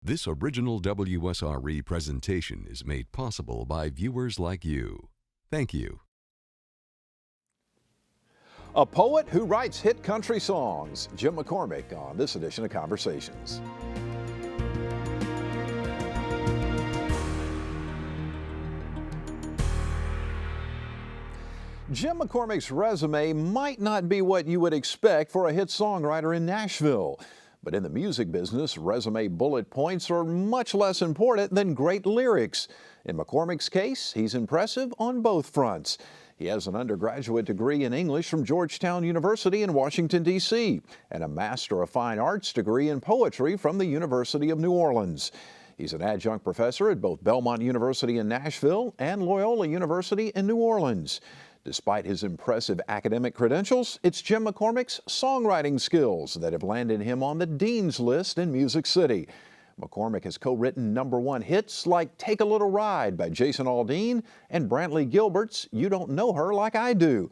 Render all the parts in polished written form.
This original WSRE presentation is made possible by viewers like you. Thank you. A poet who writes hit country songs, Jim McCormick on this edition of Conversations. Jim McCormick's resume might not be what you would expect for a hit songwriter in Nashville. But in the music business, resume bullet points are much less important than great lyrics. In McCormick's case, he's impressive on both fronts. He has an undergraduate degree in English from Georgetown University in Washington, D.C., and a Master of Fine Arts degree in poetry from the University of New Orleans. He's an adjunct professor at both Belmont University in Nashville and Loyola University in New Orleans. Despite his impressive academic credentials, it's Jim McCormick's songwriting skills that have landed him on the Dean's List in Music City. McCormick has co-written #1 hits like Take a Little Ride by Jason Aldean and Brantley Gilbert's You Don't Know Her Like I Do.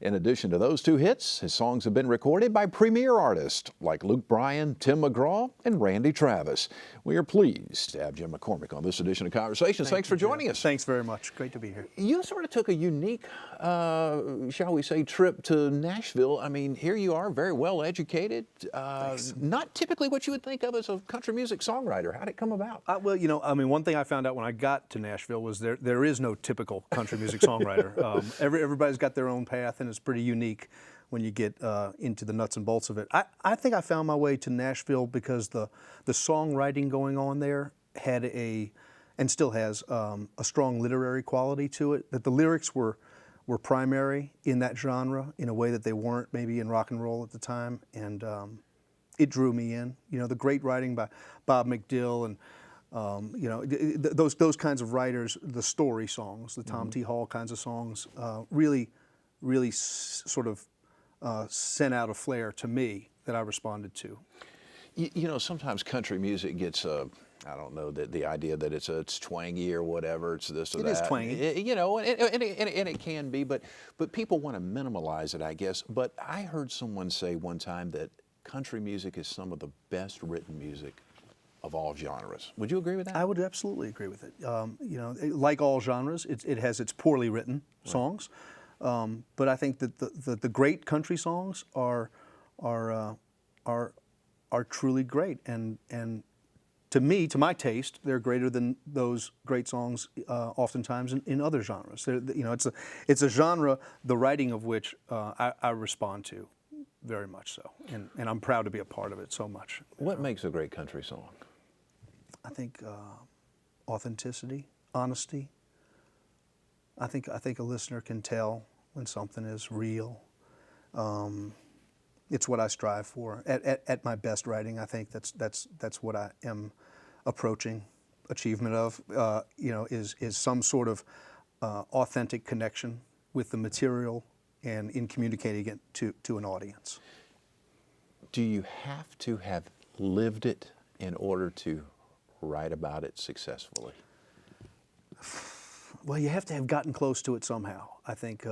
In addition to those two hits, his songs have been recorded by premier artists like Luke Bryan, Tim McGraw, and Randy Travis. We are pleased to have Jim McCormick on this edition of Conversations. Thanks for joining us. Thanks very much. Great to be here. You sort of took a unique, shall we say, trip to Nashville. I mean, here you are, very well educated. Not typically what you would think of as a country music songwriter. How did it come about? Well, one thing I found out when I got to Nashville was there is no typical country music songwriter. Everybody's got their own path, and it's pretty unique when you get into the nuts and bolts of it. I think I found my way to Nashville because the songwriting going on there had and still has a strong literary quality to it, that the lyrics were primary in that genre in a way that they weren't maybe in rock and roll at the time, and it drew me in. The great writing by Bob McDill and those kinds of writers, the story songs, the Tom T. Hall kinds of songs, really sort of sent out a flair to me that I responded to. Sometimes country music gets, I don't know, the idea that it's twangy or whatever, it's this or that. It is twangy. And it can be, but people want to minimalize it, I guess. But I heard someone say one time that country music is some of the best written music of all genres. Would you agree with that? I would absolutely agree with it. Like all genres, it has its poorly written songs. But I think that the great country songs are truly great, and to me, to my taste, they're greater than those great songs oftentimes in other genres. It's a genre, the writing of which I respond to very much so, and I'm proud to be a part of it so much. What makes a great country song? I think authenticity, honesty. I think a listener can tell when something is real. It's what I strive for. At my best writing, I think that's what I am approaching achievement of. Is some sort of authentic connection with the material and in communicating it to an audience. Do you have to have lived it in order to write about it successfully? Well, you have to have gotten close to it somehow. I think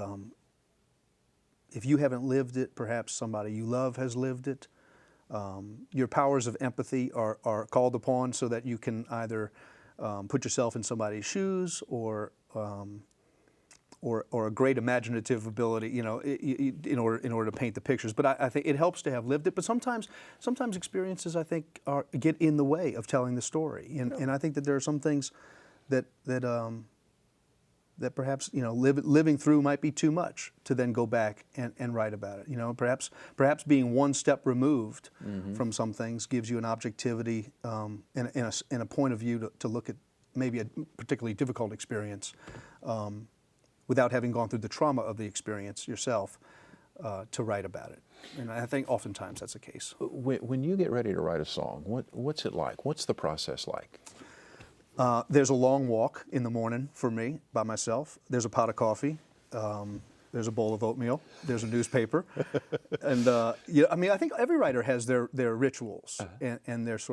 if you haven't lived it, perhaps somebody you love has lived it. Your powers of empathy are called upon so that you can either put yourself in somebody's shoes or a great imaginative ability, in order to paint the pictures. But I think it helps to have lived it. But sometimes experiences, I think, get in the way of telling the story. And I think that there are some things that perhaps living through might be too much to then go back and write about it. Perhaps being one step removed from some things gives you an objectivity and a point of view to look at maybe a particularly difficult experience without having gone through the trauma of the experience yourself to write about it. And I think oftentimes that's the case. When you get ready to write a song, what's it like? What's the process like? There's a long walk in the morning for me by myself. There's a pot of coffee. There's a bowl of oatmeal. There's a newspaper. And I think every writer has their rituals. And there's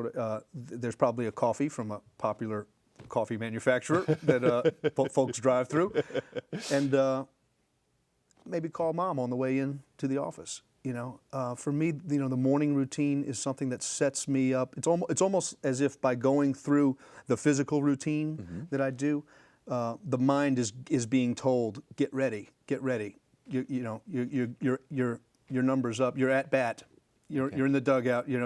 there's probably a coffee from a popular coffee manufacturer that folks drive through. And maybe call mom on the way in to the office. For me, the morning routine is something that sets me up. It's almost as if by going through the physical routine that I do, the mind is being told, get ready, get ready. Your number's up. You're at bat. You're in the dugout. You're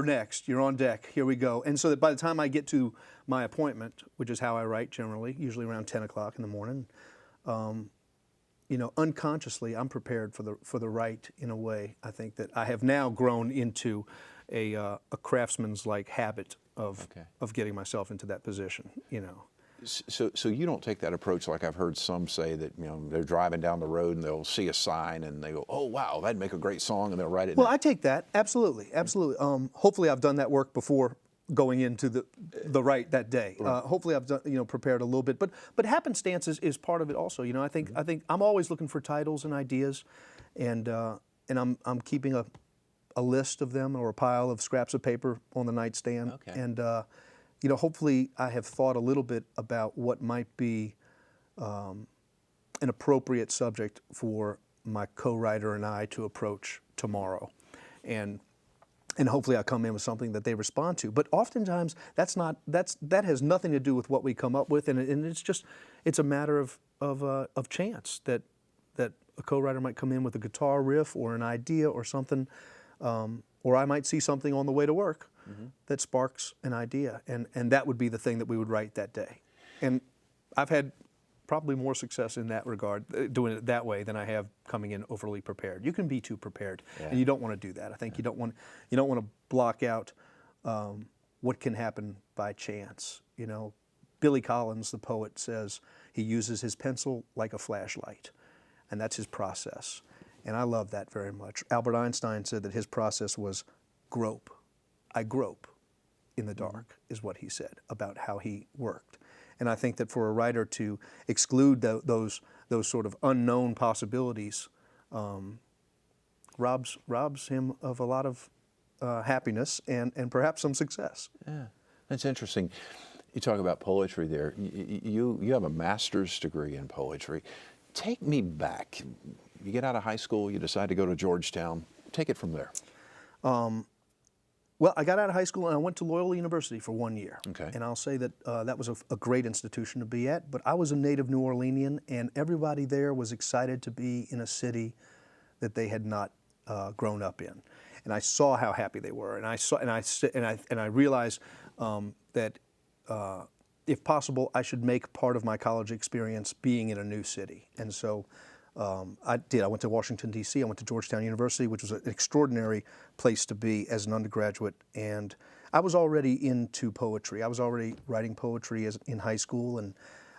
next. You're on deck. Here we go. And so that by the time I get to my appointment, which is how I write generally, usually around 10 o'clock in the morning, unconsciously I'm prepared for the write in a way. I think that I have now grown into a craftsman's like habit of getting myself into that position. So you don't take that approach like I've heard some say that they're driving down the road and they'll see a sign and they go, oh wow, that'd make a great song, and they'll write it. Well, I take that absolutely. Hopefully I've done that work before going into the write that day. Hopefully I've done prepared a little bit, but happenstance is part of it also. I think I'm always looking for titles and ideas, and I'm keeping a list of them or a pile of scraps of paper on the nightstand. And hopefully I have thought a little bit about what might be an appropriate subject for my co-writer and I to approach tomorrow, and hopefully I come in with something that they respond to. But oftentimes that has nothing to do with what we come up with, and it's a matter of chance that a co-writer might come in with a guitar riff or an idea or something, or I might see something on the way to work that sparks an idea, and that would be the thing that we would write that day. And I've had probably more success in that regard, doing it that way, than I have coming in overly prepared. You can be too prepared, and you don't want to do that. I think you don't want to block out what can happen by chance. Billy Collins, the poet, says he uses his pencil like a flashlight, and that's his process. And I love that very much. Albert Einstein said that his process was grope. I grope in the dark, is what he said about how he worked. And I think that for a writer to exclude those sort of unknown possibilities robs him of a lot of happiness and perhaps some success. Yeah, that's interesting. You talk about poetry there. You have a master's degree in poetry. Take me back. You get out of high school, you decide to go to Georgetown. Take it from there. Well, I got out of high school and I went to Loyola University for 1 year. Okay. And I'll say that that was a great institution to be at, but I was a native New Orleanian, and everybody there was excited to be in a city that they had not grown up in. And I saw how happy they were, and I realized that if possible, I should make part of my college experience being in a new city. And so I did. I went to Washington, D.C. I went to Georgetown University, which was an extraordinary place to be as an undergraduate. And I was already into poetry. I was already writing poetry in high school, and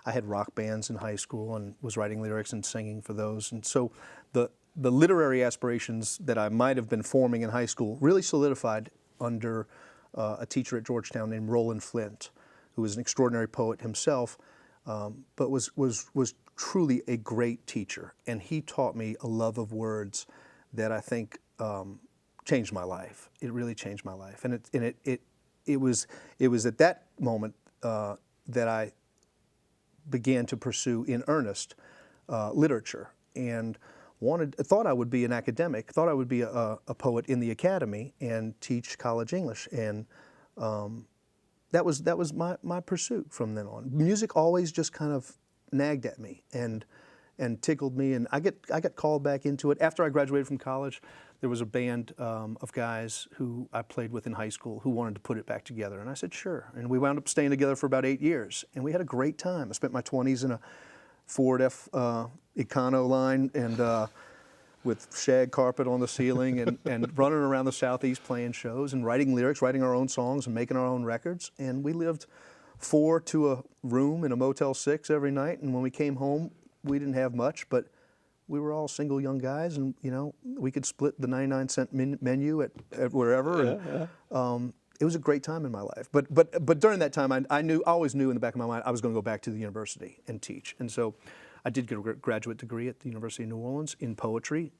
I had rock bands in high school and was writing lyrics and singing for those. And so the literary aspirations that I might have been forming in high school really solidified under a teacher at Georgetown named Roland Flint, who was an extraordinary poet himself, but was truly a great teacher. And he taught me a love of words that I think changed my life. It really changed my life. And it was at that moment that I began to pursue in earnest literature, and thought I would be an academic, thought I would be a poet in the academy and teach college English. And that was my pursuit from then on. Music always just kind of nagged at me and tickled me, and I got called back into it. After I graduated from college, there was a band of guys who I played with in high school who wanted to put it back together, and I said sure. And we wound up staying together for about 8 years, and we had a great time. I spent my 20s in a Ford F Econo line and with shag carpet on the ceiling and running around the Southeast playing shows and writing lyrics, writing our own songs and making our own records. And we lived 4 to a room in a Motel 6 every night. And when we came home, we didn't have much, but we were all single young guys, and we could split the 99-cent menu at wherever. And, it was a great time in my life. But during that time, I always knew in the back of my mind I was going to go back to the university and teach. And so I did get a graduate degree at the University of New Orleans in poetry,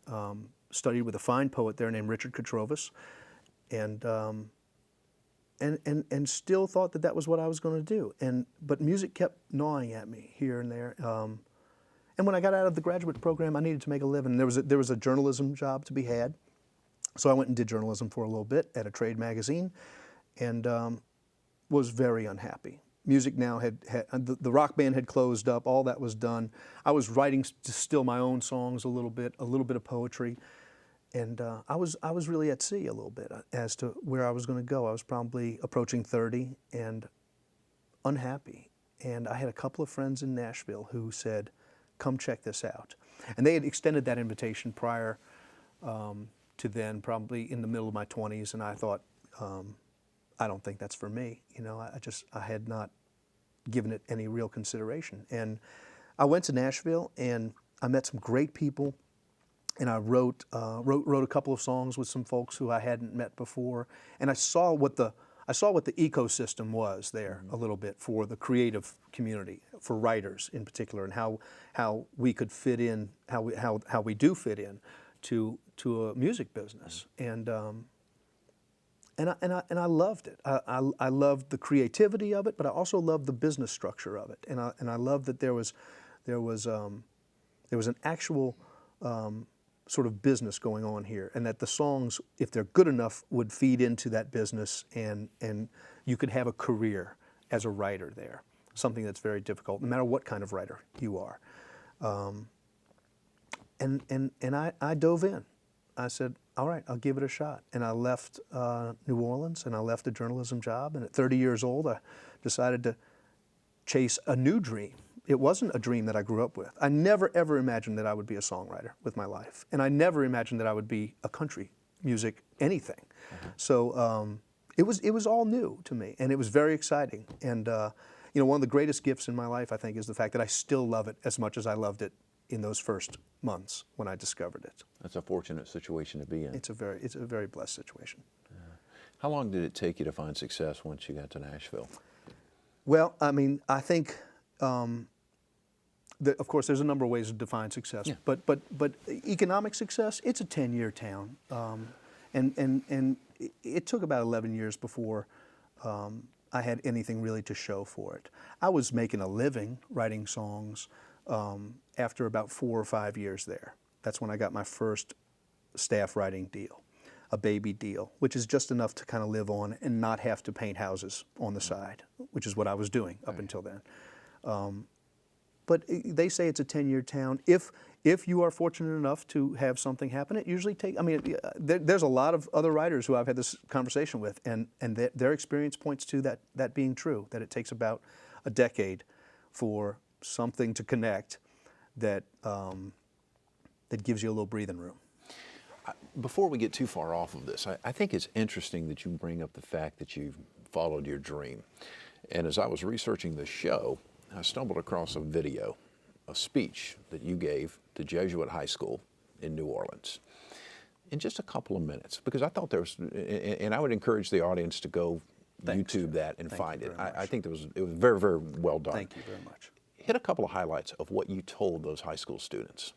studied with a fine poet there named Richard Katrovas, and still thought that was what I was going to do. But music kept gnawing at me here and there. And when I got out of the graduate program, I needed to make a living. There was a journalism job to be had. So I went and did journalism for a little bit at a trade magazine, and was very unhappy. Music Now the rock band had closed up, all that was done. I was writing still my own songs a little bit of poetry, and I was really at sea a little bit as to where I was going to go. I was probably approaching 30 and unhappy. And I had a couple of friends in Nashville who said, "Come check this out." And they had extended that invitation prior to then, probably in the middle of my 20s, and I thought, I don't think that's for me. I had not given it any real consideration. And I went to Nashville, and I met some great people, and I wrote a couple of songs with some folks who I hadn't met before, and I saw what the ecosystem was there a little bit for the creative community, for writers in particular, and how we could fit in, how we do fit in to a music business. And I loved it. I loved the creativity of it, but I also loved the business structure of it. And I loved that there was an actual sort of business going on here, and that the songs, if they're good enough, would feed into that business, and you could have a career as a writer there. Something that's very difficult, no matter what kind of writer you are. And I dove in. I said, all right, I'll give it a shot. And I left New Orleans, and I left a journalism job. And at 30 years old, I decided to chase a new dream. It wasn't a dream that I grew up with. I never, ever imagined that I would be a songwriter with my life. And I never imagined that I would be a country music anything. Mm-hmm. So it was all new to me, and it was very exciting. And one of the greatest gifts in my life, I think, is the fact that I still love it as much as I loved it in those first months when I discovered it. That's a fortunate situation to be in. It's a very blessed situation. How long did it take you to find success once you got to Nashville? Well, I mean, I think, of course, there's a number of ways to define success. Yeah. But economic success, it's a 10-year town, and it took about 11 years before I had anything really to show for it. I was making a living writing songs after about 4 or 5 years there. That's when I got my first staff writing deal, a baby deal, which is just enough to kind of live on and not have to paint houses on the side, which is what I was doing up until then. But they say it's a 10-year town. If you are fortunate enough to have something happen, it usually takes, I mean, there's a lot of other writers who I've had this conversation with, and their experience points to that being true, that it takes about a decade for something to connect that gives you a little breathing room. Before we get too far off of this, I think it's interesting that you bring up the fact that you've followed your dream. And as I was researching the show, I stumbled across a video, a speech that you gave to Jesuit High School in New Orleans in just a couple of minutes, because I thought there was, and I would encourage the audience to go YouTube that and find it. I think it was very, very well done. Thank you very much. Hit a couple of highlights of what you told those high school students.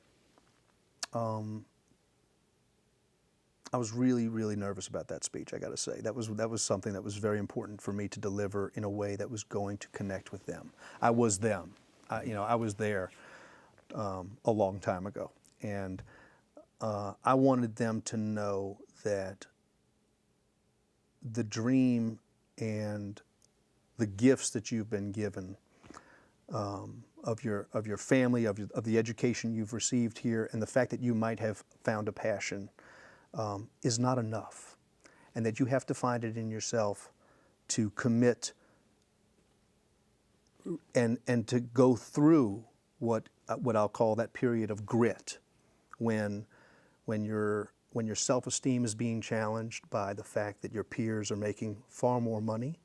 I was really, really nervous about that speech, I got to say. That was something that was very important for me to deliver in a way that was going to connect with them. I was them. I was there a long time ago. And I wanted them to know that the dream and the gifts that you've been given of your family, of the education you've received here, and the fact that you might have found a passion is not enough, and that you have to find it in yourself to commit and to go through what I'll call that period of grit, when your self-esteem is being challenged by the fact that your peers are making far more money,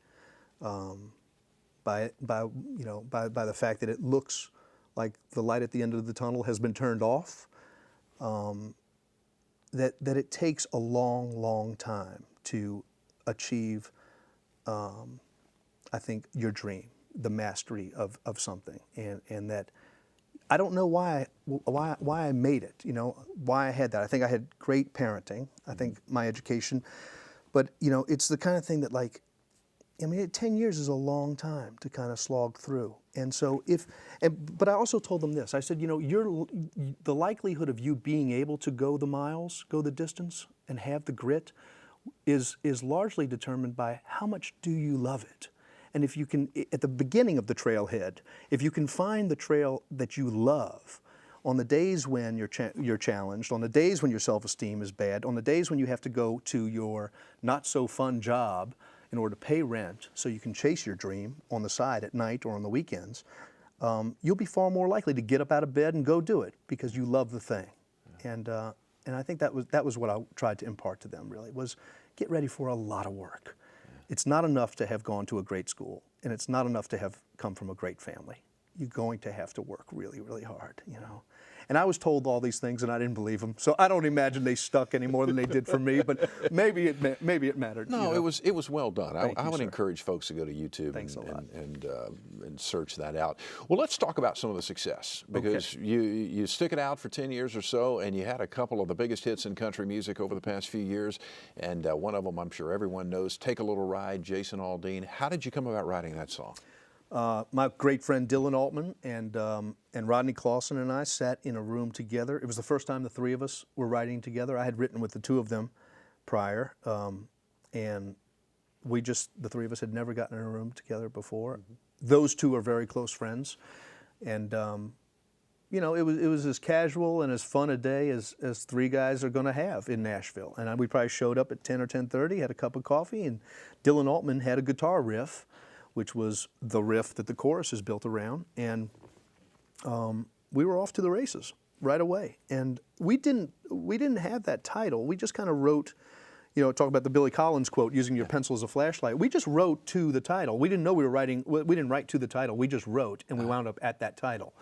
by the fact that it looks like the light at the end of the tunnel has been turned off. That it takes a long, long time to achieve, I think, your dream, the mastery of something, and that I don't know why I made it, why I had that. I think I had great parenting. I think my education, but it's the kind of thing that, like, I mean, 10 years is a long time to kind of slog through. And so but I also told them this. I said, you know, the likelihood of you being able to go the miles, go the distance, and have the grit is largely determined by how much do you love it. And if you can, at the beginning of the trailhead, if you can find the trail that you love, on the days when you're challenged, on the days when your self-esteem is bad, on the days when you have to go to your not-so-fun job in order to pay rent so you can chase your dream on the side at night or on the weekends, you'll be far more likely to get up out of bed and go do it because you love the thing. And I think that was what I tried to impart to them, really, was get ready for a lot of work. It's not enough to have gone to a great school, and it's not enough to have come from a great family. You're going to have to work really, really hard, you know. And I was told all these things, and I didn't believe them. So I don't imagine they stuck any more than they did for me. But maybe it mattered. No, you know? it was well done. I would sir. encourage folks to go to YouTube and search that out. Well, let's talk about some of the success, because you stick it out for 10 years or so, and you had a couple of the biggest hits in country music over the past few years. And one of them, I'm sure everyone knows, "Take a Little Ride," Jason Aldean. How did you come about writing that song? My great friend Dylan Altman and Rodney Clausen and I sat in a room together. It was the first time the three of us were writing together. I had written with the two of them prior, and the three of us had never gotten in a room together before. Mm-hmm. Those two are very close friends, and you know, it was as casual and as fun a day as three guys are going to have in Nashville. And we probably showed up at 10 or 10:30, had a cup of coffee, and Dylan Altman had a guitar riff, which was the riff that the chorus is built around, and we were off to the races right away. And we didn't have that title. We just kind of wrote, you know, talk about the Billy Collins quote, "Using your pencil as a flashlight." We just wrote to the title. We didn't know we were writing. We didn't write to the title. We just wrote, and we wound up at that title.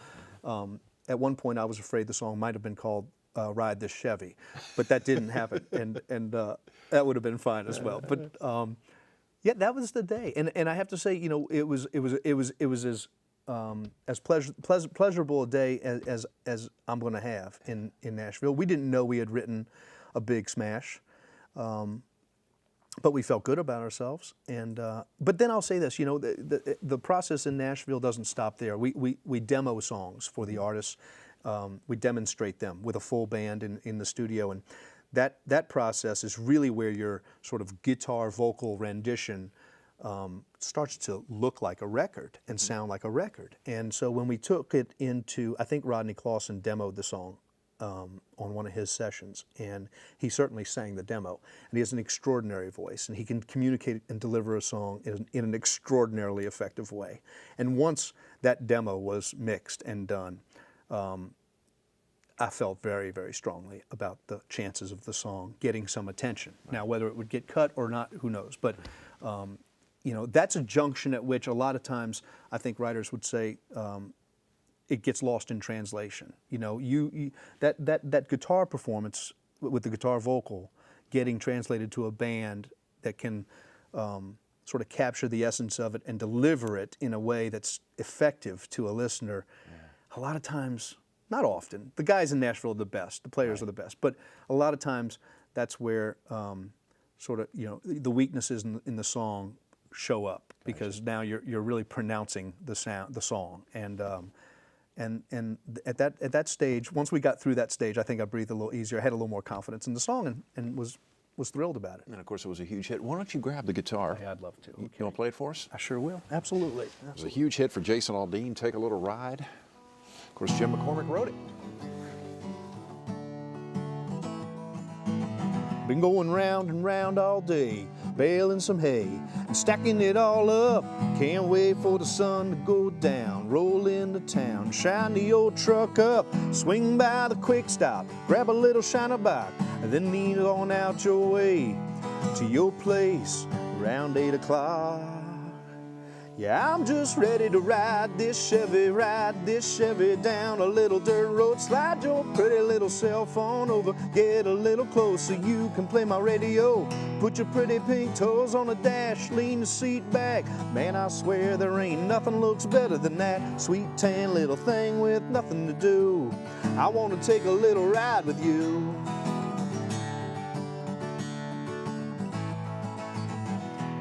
At one point, I was afraid the song might have been called "Ride This Chevy," but that didn't happen, and that would have been fine as well. But yeah, that was the day, and I have to say, you know, it was as pleasurable a day as I'm going to have in Nashville. We didn't know we had written a big smash, but we felt good about ourselves. And but then I'll say this, you know, the process in Nashville doesn't stop there. We demo songs for the artists. We demonstrate them with a full band in the studio, and that process is really where your sort of guitar vocal rendition starts to look like a record and sound like a record. And so when we took it into, I think Rodney Clausen demoed the song on one of his sessions, and he certainly sang the demo. And he has an extraordinary voice, and he can communicate and deliver a song in an extraordinarily effective way. And once that demo was mixed and done, I felt very, very strongly about the chances of the song getting some attention. Right. Now, whether it would get cut or not, who knows? But you know, that's a junction at which a lot of times I think writers would say it gets lost in translation. You know, that guitar performance with the guitar vocal getting translated to a band that can sort of capture the essence of it and deliver it in a way that's effective to a listener. Yeah. A lot of times. Not often. The guys in Nashville are the best. The players are the best. But a lot of times, that's where sort of, you know, the weaknesses in the song show up, because now you're really pronouncing the song. And at that stage, once we got through that stage, I think I breathed a little easier. I had a little more confidence in the song, and was thrilled about it. And of course, it was a huge hit. Why don't you grab the guitar? Yeah, I'd love to. Okay. You want to play it for us? I sure will. Absolutely. It was a huge hit for Jason Aldean. "Take a Little Ride." Of course, Jim McCormick wrote it. Been going round and round all day, baling some hay and stacking it all up. Can't wait for the sun to go down, roll into town, shine the old truck up, swing by the quick stop, grab a little shiner bike, and then lean on out your way to your place around 8 o'clock. Yeah, I'm just ready to ride this Chevy down a little dirt road. Slide your pretty little cell phone over, get a little closer, you can play my radio. Put your pretty pink toes on the dash, lean the seat back. Man, I swear there ain't nothing looks better than that sweet tan little thing with nothing to do. I want to take a little ride with you.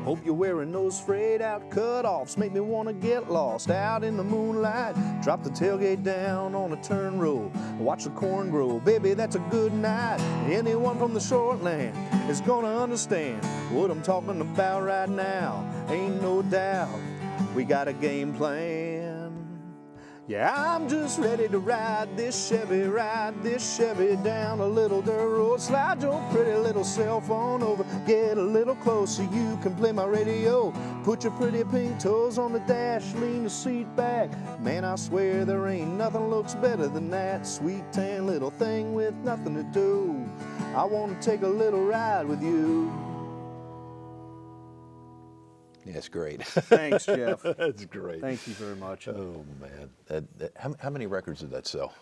Hope you're wearing those frayed out cutoffs. Make me wanna get lost out in the moonlight. Drop the tailgate down on a turn row. Watch the corn grow. Baby, that's a good night. Anyone from the shortland is gonna understand what I'm talking about right now. Ain't no doubt we got a game plan. Yeah, I'm just ready to ride this Chevy down a little dirt road. Slide your pretty little cell phone over, get a little closer, you can play my radio. Put your pretty pink toes on the dash, lean the seat back. Man, I swear there ain't nothing looks better than that sweet tan little thing with nothing to do. I want to take a little ride with you. That's great. Thanks, Jeff. That's great. Thank you very much. Oh man, how many records did that sell?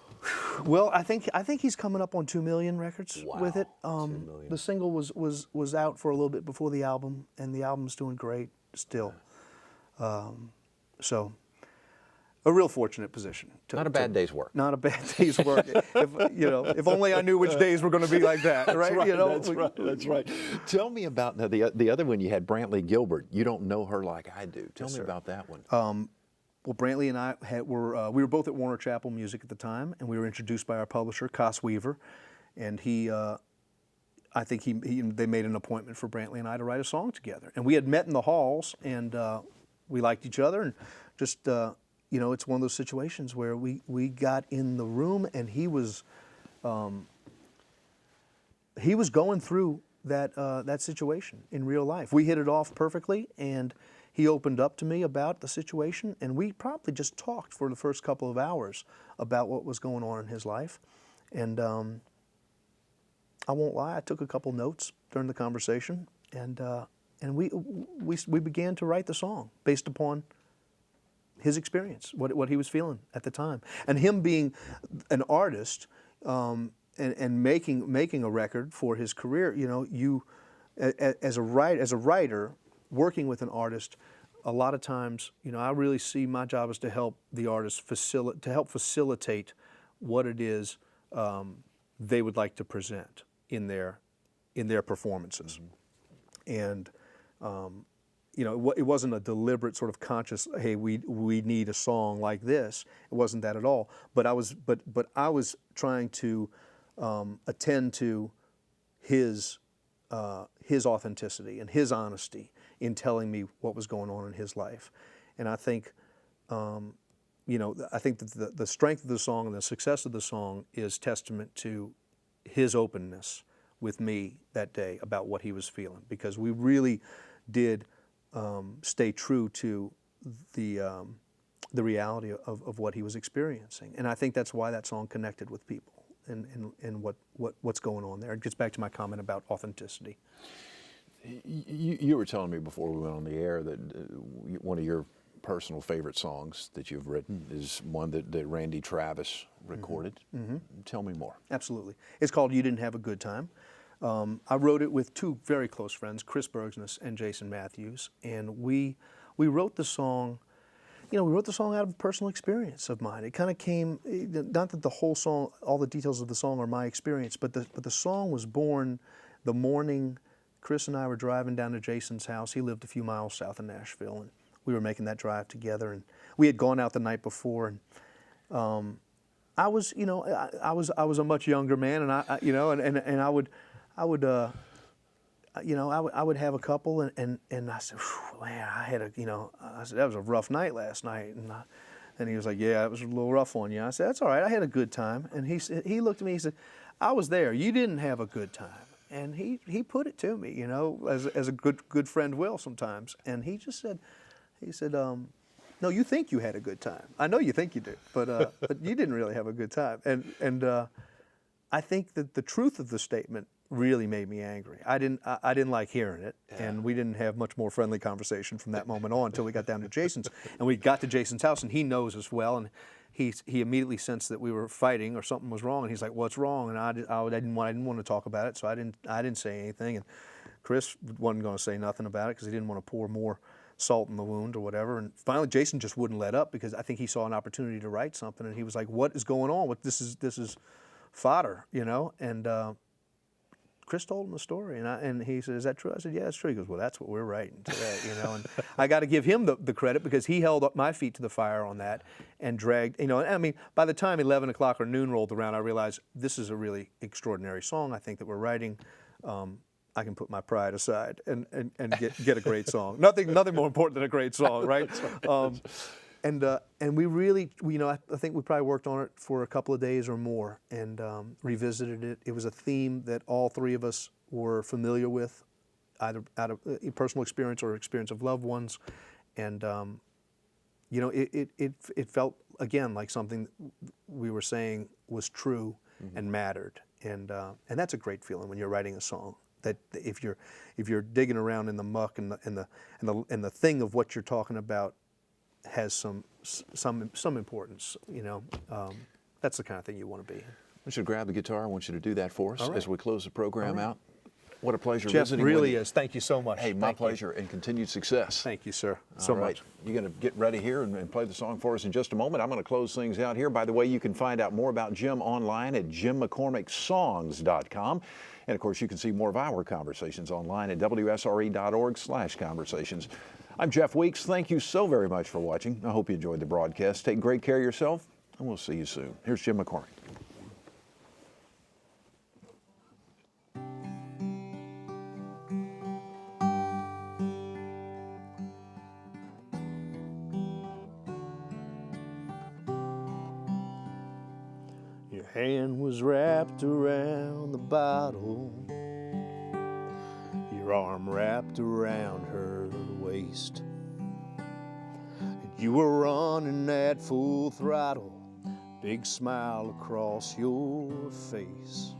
Well, I think he's coming up on 2 million records Wow, with it. 2 million. The single was out for a little bit before the album, and the album's doing great still. So, a real fortunate position. Not a bad day's work. Not a bad day's work. If only I knew which days were going to be like that, right? That's right. Tell me about the other one you had, Brantley Gilbert. You don't know her like I do. Tell me about that one. Well, Brantley and I we were both at Warner Chappell Music at the time, and we were introduced by our publisher, Cos Weaver, and I think they made an appointment for Brantley and I to write a song together. And we had met in the halls, and we liked each other, and just it's one of those situations where we got in the room, and he was going through that situation in real life. We hit it off perfectly, and he opened up to me about the situation, and we probably just talked for the first couple of hours about what was going on in his life. And I won't lie, I took a couple notes during the conversation, and we began to write the song based upon his experience, what he was feeling at the time, and him being an artist and making a record for his career. As a writer working with an artist, a lot of times, I really see my job is to help the artist facilitate what it is they would like to present in their performances. And it wasn't a deliberate sort of conscious, hey, we need a song like this. It wasn't that at all. But I was trying to attend to his authenticity and his honesty in telling me what was going on in his life. And I think, I think that the strength of the song and the success of the song is testament to his openness with me that day about what he was feeling, because we really did stay true to the reality of what he was experiencing. And I think that's why that song connected with people and what's going on there. It gets back to my comment about authenticity. You were telling me before we went on the air that one of your personal favorite songs that you've written is one that Randy Travis recorded. Mm-hmm. Tell me more. Absolutely. It's called You Didn't Have a Good Time. I wrote it with two very close friends, Chris Bergsness and Jason Matthews, and we wrote the song. We wrote the song out of a personal experience of mine. It kind of came, not that the whole song, all the details of the song are my experience, but the song was born the morning Chris and I were driving down to Jason's house. He lived a few miles south of Nashville, and we were making that drive together. And we had gone out the night before, and I was a much younger man, and I would have a couple, and I said, man, I said, that was a rough night last night. And he was like, yeah, it was a little rough on you. I said, that's all right, I had a good time. And he looked at me, he said, I was there, you didn't have a good time. And he put it to me, as a good friend will sometimes. And he just said, no, you think you had a good time. I know you think you do, but you didn't really have a good time. And I think that the truth of the statement really made me angry. I didn't like hearing it, and we didn't have much more friendly conversation from that moment on until we got down to Jason's. And we got to Jason's house, and he knows us well, and he immediately sensed that we were fighting or something was wrong, and he's like, "What's wrong?" And I didn't want to talk about it, so I didn't say anything. And Chris wasn't going to say nothing about it because he didn't want to pour more salt in the wound or whatever. And finally, Jason just wouldn't let up because I think he saw an opportunity to write something, and he was like, "What is going on? This is fodder, And Chris told him a story, and he said, "Is that true?" I said, "Yeah, it's true." He goes, "Well, that's what we're writing today," you know. And I got to give him the credit because he held up my feet to the fire on that and dragged, you know. I mean, by the time 11 o'clock or noon rolled around, I realized this is a really extraordinary song. I think that we're writing. I can put my pride aside and get a great song. Nothing more important than a great song, right? And we really, you know, I think we probably worked on it for a couple of days or more and revisited it. It was a theme that all three of us were familiar with, either out of personal experience or experience of loved ones. And, you know, it felt, again, like something we were saying was true and mattered. And that's a great feeling when you're writing a song. That if you're digging around in the muck and the thing of what you're talking about has some importance, you know, that's the kind of thing you want to be. I want you to grab the guitar. I want you to do that for us as we close the program out. What a pleasure Jeff, visiting really with you. is. Thank you so much. Hey, my pleasure, and continued success. Thank you, sir, so much. You're going to get ready here and play the song for us in just a moment. I'm going to close things out here. By the way, you can find out more about Jim online at jimmccormicksongs.com. And, of course, you can see more of our conversations online at wsre.org/conversations. I'm Jeff Weeks. Thank you so very much for watching. I hope you enjoyed the broadcast. Take great care of yourself, and we'll see you soon. Here's Jim McCormick. Your hand was wrapped around the bottle, your arm wrapped around her waist, and you were running at full throttle, big smile across your face.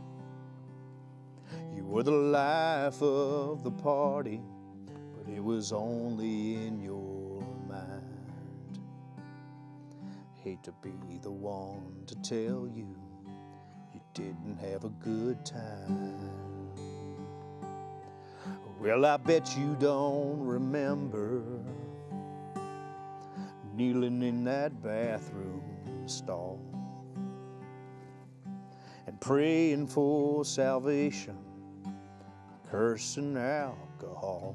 You were the life of the party, but it was only in your mind. Hate to be the one to tell you you didn't have a good time. Well, I bet you don't remember kneeling in that bathroom stall and praying for salvation, cursing alcohol.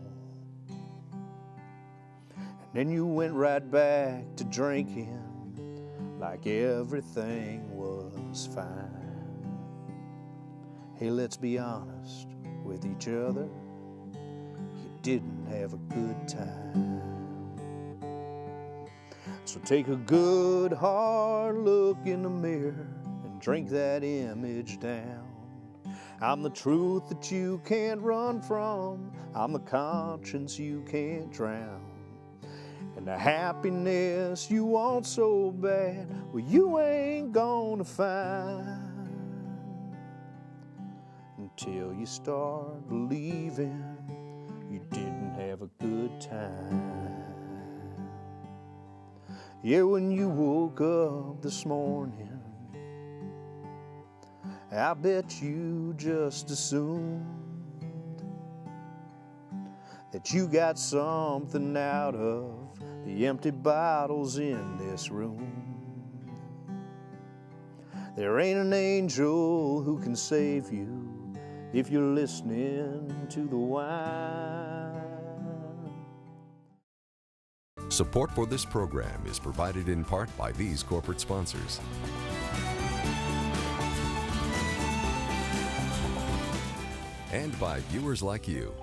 And then you went right back to drinking like everything was fine. Hey, let's be honest with each other, you didn't have a good time. So take a good hard look in the mirror and drink that image down. I'm the truth that you can't run from, I'm the conscience you can't drown. And the happiness you want so bad, well, you ain't gonna find until you start believing you didn't have a good time. Yeah, when you woke up this morning, I bet you just assumed that you got something out of the empty bottles in this room. There ain't an angel who can save you if you're listening to the wine. Support for this program is provided in part by these corporate sponsors. And by viewers like you.